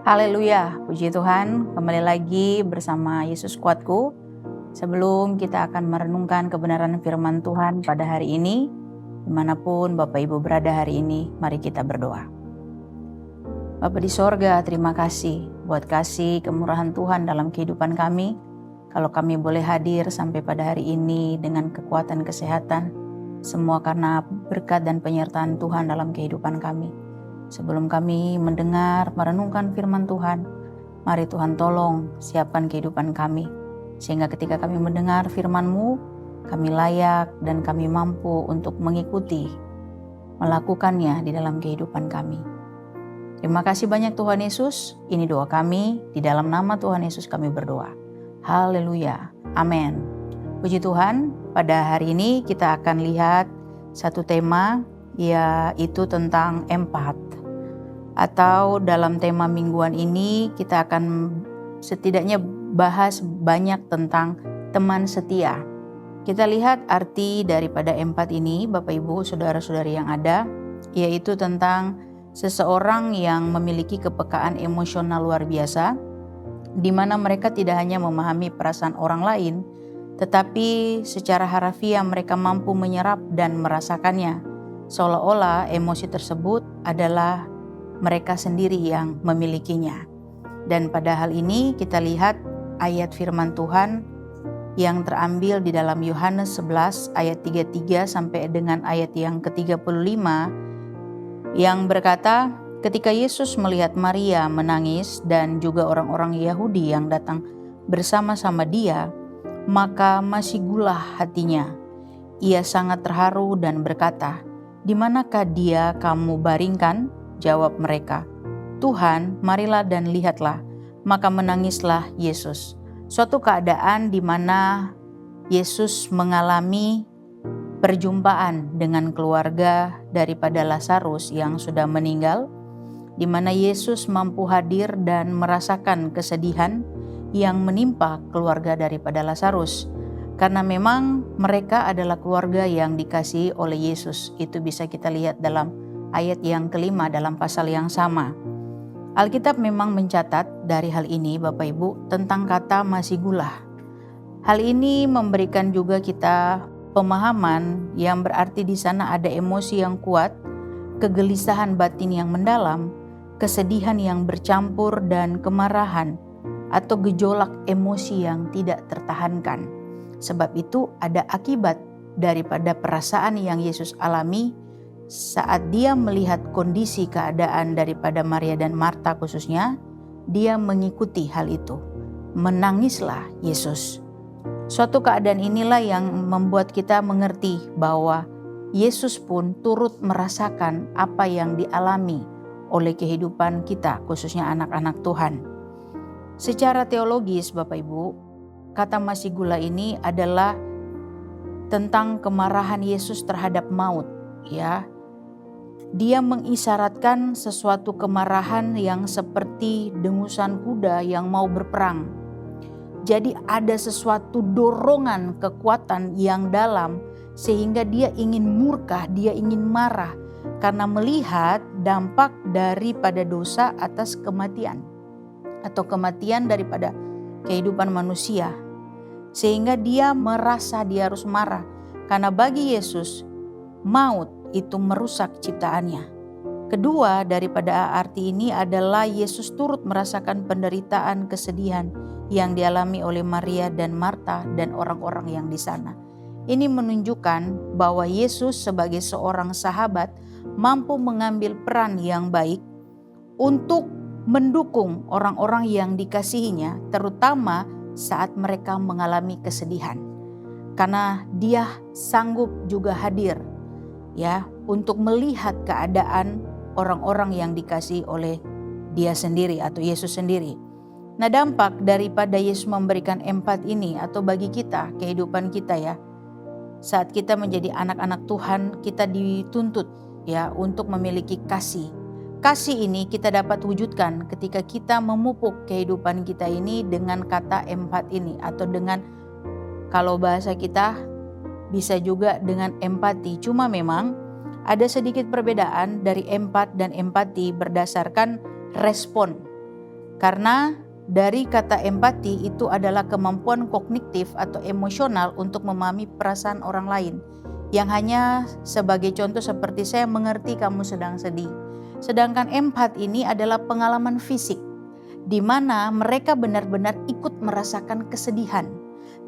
Haleluya, puji Tuhan, kembali lagi bersama Yesus Kuatku. Sebelum kita akan merenungkan kebenaran firman Tuhan pada hari ini, dimanapun Bapak Ibu berada hari ini, mari kita berdoa. Bapa di sorga, terima kasih buat kasih kemurahan Tuhan dalam kehidupan kami. Kalau kami boleh hadir sampai pada hari ini dengan kekuatan kesehatan, semua karena berkat dan penyertaan Tuhan dalam kehidupan kami. Sebelum kami mendengar, merenungkan firman Tuhan, mari Tuhan tolong siapkan kehidupan kami. Sehingga ketika kami mendengar firman-Mu, kami layak dan kami mampu untuk mengikuti, melakukannya di dalam kehidupan kami. Terima kasih banyak Tuhan Yesus, ini doa kami, di dalam nama Tuhan Yesus kami berdoa. Haleluya, amin. Puji Tuhan, pada hari ini kita akan lihat satu tema, yaitu tentang empat. Atau dalam tema mingguan ini kita akan setidaknya bahas banyak tentang teman setia. Kita lihat arti daripada empat ini, Bapak Ibu, saudara-saudari yang ada, yaitu tentang seseorang yang memiliki kepekaan emosional luar biasa, di mana mereka tidak hanya memahami perasaan orang lain, tetapi secara harafiah mereka mampu menyerap dan merasakannya, seolah-olah emosi tersebut adalah mereka sendiri yang memilikinya. Dan pada hal ini kita lihat ayat firman Tuhan yang terambil di dalam Yohanes 11 ayat 33 sampai dengan ayat yang ke-35 yang berkata, ketika Yesus melihat Maria menangis dan juga orang-orang Yahudi yang datang bersama-sama dia, maka masih gulah hatinya. Ia sangat terharu dan berkata, "Di manakah dia kamu baringkan?" Jawab mereka, "Tuhan, marilah dan lihatlah." Maka menangislah Yesus. Suatu keadaan di mana Yesus mengalami perjumpaan dengan keluarga daripada Lazarus yang sudah meninggal, di mana Yesus mampu hadir dan merasakan kesedihan yang menimpa keluarga daripada Lazarus. Karena memang mereka adalah keluarga yang dikasihi oleh Yesus. Itu bisa kita lihat dalam ayat yang kelima dalam pasal yang sama. Alkitab memang mencatat dari hal ini Bapak Ibu tentang kata masih gulah. Hal ini memberikan juga kita pemahaman yang berarti di sana ada emosi yang kuat, kegelisahan batin yang mendalam, kesedihan yang bercampur dan kemarahan atau gejolak emosi yang tidak tertahankan. Sebab itu ada akibat daripada perasaan yang Yesus alami saat dia melihat kondisi keadaan daripada Maria dan Marta khususnya, dia mengikuti hal itu. Menangislah Yesus. Suatu keadaan inilah yang membuat kita mengerti bahwa Yesus pun turut merasakan apa yang dialami oleh kehidupan kita, khususnya anak-anak Tuhan. Secara teologis Bapak Ibu, kata masih gula ini adalah tentang kemarahan Yesus terhadap maut, ya. Dia mengisyaratkan sesuatu kemarahan yang seperti dengusan kuda yang mau berperang. Jadi ada sesuatu dorongan kekuatan yang dalam sehingga dia ingin murka, dia ingin marah karena melihat dampak daripada dosa atas kematian atau kematian daripada kehidupan manusia. Sehingga dia merasa dia harus marah karena bagi Yesus maut itu merusak ciptaannya. Kedua daripada arti ini adalah Yesus turut merasakan penderitaan kesedihan yang dialami oleh Maria dan Marta dan orang-orang yang di sana. Ini menunjukkan bahwa Yesus sebagai seorang sahabat mampu mengambil peran yang baik untuk mendukung orang-orang yang dikasihinya, terutama saat mereka mengalami kesedihan. Karena dia sanggup juga hadir, ya, untuk melihat keadaan orang-orang yang dikasihi oleh dia sendiri atau Yesus sendiri. Nah, dampak daripada Yesus memberikan empat ini atau bagi kita, kehidupan kita ya, saat kita menjadi anak-anak Tuhan, kita dituntut ya untuk memiliki kasih. Kasih ini kita dapat wujudkan ketika kita memupuk kehidupan kita ini dengan kata empat ini atau dengan, kalau bahasa kita bisa juga dengan empati. Cuma memang ada sedikit perbedaan dari empat dan empati berdasarkan respon Karena dari kata empati itu adalah kemampuan kognitif atau emosional untuk memahami perasaan orang lain. Yang hanya sebagai contoh seperti saya mengerti kamu sedang sedih. Sedangkan empat ini adalah pengalaman fisik, di mana mereka benar-benar ikut merasakan kesedihan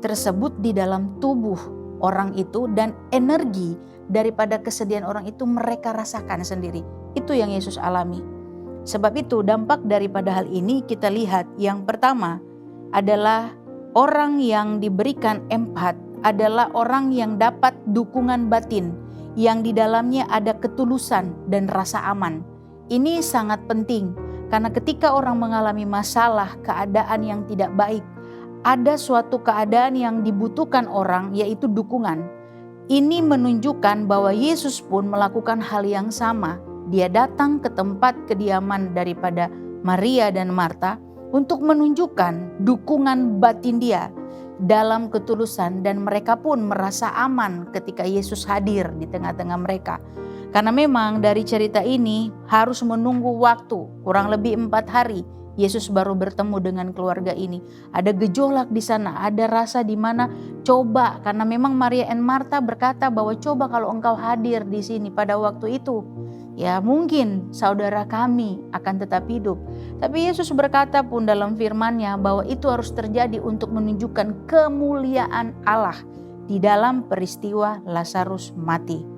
tersebut di dalam tubuh orang itu, dan energi daripada kesedihan orang itu mereka rasakan sendiri. Itu yang Yesus alami. Sebab itu dampak daripada hal ini kita lihat, yang pertama adalah orang yang diberikan empat adalah orang yang dapat dukungan batin yang di dalamnya ada ketulusan dan rasa aman. Ini sangat penting karena ketika orang mengalami masalah, keadaan yang tidak baik, ada suatu keadaan yang dibutuhkan orang, yaitu dukungan. Ini menunjukkan bahwa Yesus pun melakukan hal yang sama. Dia datang ke tempat kediaman daripada Maria dan Marta untuk menunjukkan dukungan batin dia dalam ketulusan, dan mereka pun merasa aman ketika Yesus hadir di tengah-tengah mereka. Karena memang dari cerita ini harus menunggu waktu kurang lebih 4 hari Yesus baru bertemu dengan keluarga ini. Ada gejolak di sana, ada rasa di mana coba, karena memang Maria dan Marta berkata bahwa coba kalau engkau hadir di sini pada waktu itu, ya mungkin saudara kami akan tetap hidup. Tapi Yesus berkata pun dalam firman-Nya bahwa itu harus terjadi untuk menunjukkan kemuliaan Allah di dalam peristiwa Lazarus mati.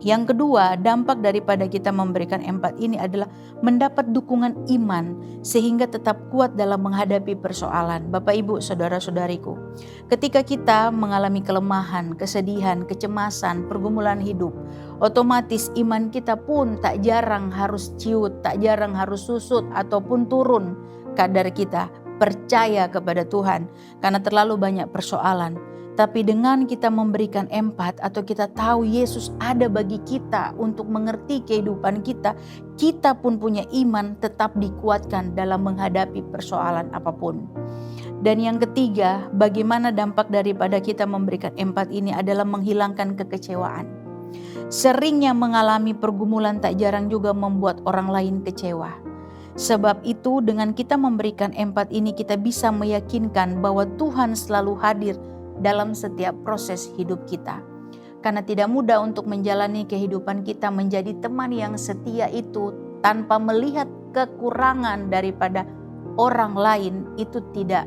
Yang kedua, dampak daripada kita memberikan empat ini adalah mendapat dukungan iman sehingga tetap kuat dalam menghadapi persoalan. Bapak, Ibu, saudara-saudariku, ketika kita mengalami kelemahan, kesedihan, kecemasan, pergumulan hidup, otomatis iman kita pun tak jarang harus ciut, tak jarang harus susut ataupun turun kadar kita percaya kepada Tuhan karena terlalu banyak persoalan. Tapi dengan kita memberikan empat atau kita tahu Yesus ada bagi kita untuk mengerti kehidupan kita, kita pun punya iman tetap dikuatkan dalam menghadapi persoalan apapun. Dan yang ketiga, bagaimana dampak daripada kita memberikan empat ini adalah menghilangkan kekecewaan. Seringnya mengalami pergumulan tak jarang juga membuat orang lain kecewa. Sebab itu dengan kita memberikan empat ini kita bisa meyakinkan bahwa Tuhan selalu hadir dalam setiap proses hidup kita. Karena tidak mudah untuk menjalani kehidupan kita menjadi teman yang setia itu tanpa melihat kekurangan daripada orang lain, itu tidak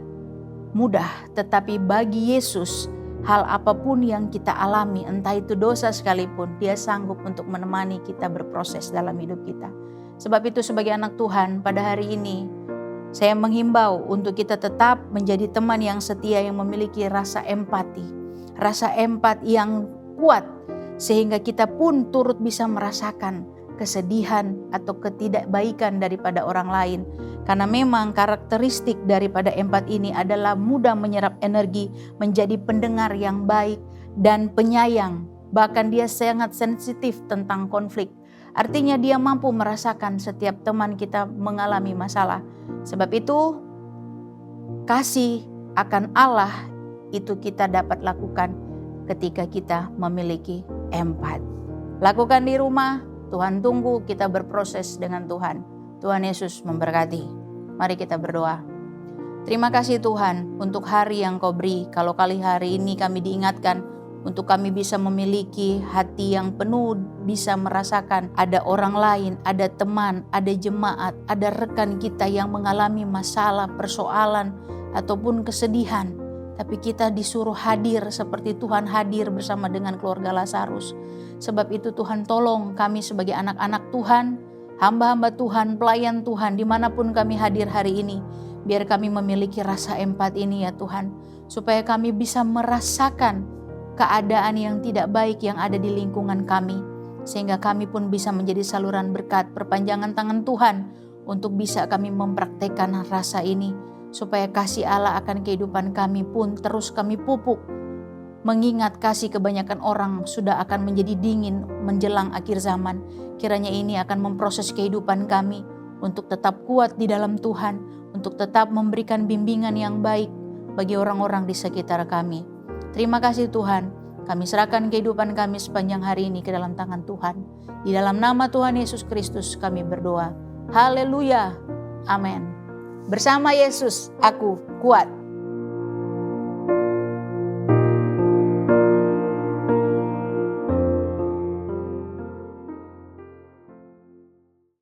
mudah. Tetapi bagi Yesus, hal apapun yang kita alami, entah itu dosa sekalipun, Dia sanggup untuk menemani kita berproses dalam hidup kita. Sebab itu sebagai anak Tuhan pada hari ini, saya menghimbau untuk kita tetap menjadi teman yang setia yang memiliki rasa empati. Rasa empati yang kuat sehingga kita pun turut bisa merasakan kesedihan atau ketidakbaikan daripada orang lain. Karena memang karakteristik daripada empati ini adalah mudah menyerap energi, menjadi pendengar yang baik dan penyayang. Bahkan dia sangat sensitif tentang konflik. Artinya dia mampu merasakan setiap teman kita mengalami masalah. Sebab itu kasih akan Allah itu kita dapat lakukan ketika kita memiliki empat. Lakukan di rumah, Tuhan tunggu kita berproses dengan Tuhan. Tuhan Yesus memberkati. Mari kita berdoa. Terima kasih Tuhan untuk hari yang Kau beri. Kalau kali hari ini kami diingatkan untuk kami bisa memiliki hati yang penuh, bisa merasakan ada orang lain, ada teman, ada jemaat, ada rekan kita yang mengalami masalah, persoalan, ataupun kesedihan. Tapi kita disuruh hadir seperti Tuhan hadir bersama dengan keluarga Lazarus. Sebab itu Tuhan tolong kami sebagai anak-anak Tuhan, hamba-hamba Tuhan, pelayan Tuhan, dimanapun kami hadir hari ini. Biar kami memiliki rasa empati ini ya Tuhan. Supaya kami bisa merasakan keadaan yang tidak baik yang ada di lingkungan kami, sehingga kami pun bisa menjadi saluran berkat, perpanjangan tangan Tuhan untuk bisa kami mempraktekkan rasa ini, supaya kasih Allah akan kehidupan kami pun terus kami pupuk. Mengingat kasih kebanyakan orang sudah akan menjadi dingin menjelang akhir zaman, kiranya ini akan memproses kehidupan kami untuk tetap kuat di dalam Tuhan, untuk tetap memberikan bimbingan yang baik bagi orang-orang di sekitar kami. Terima kasih Tuhan, kami serahkan kehidupan kami sepanjang hari ini ke dalam tangan Tuhan. Di dalam nama Tuhan Yesus Kristus kami berdoa. Haleluya. Amin. Bersama Yesus aku kuat.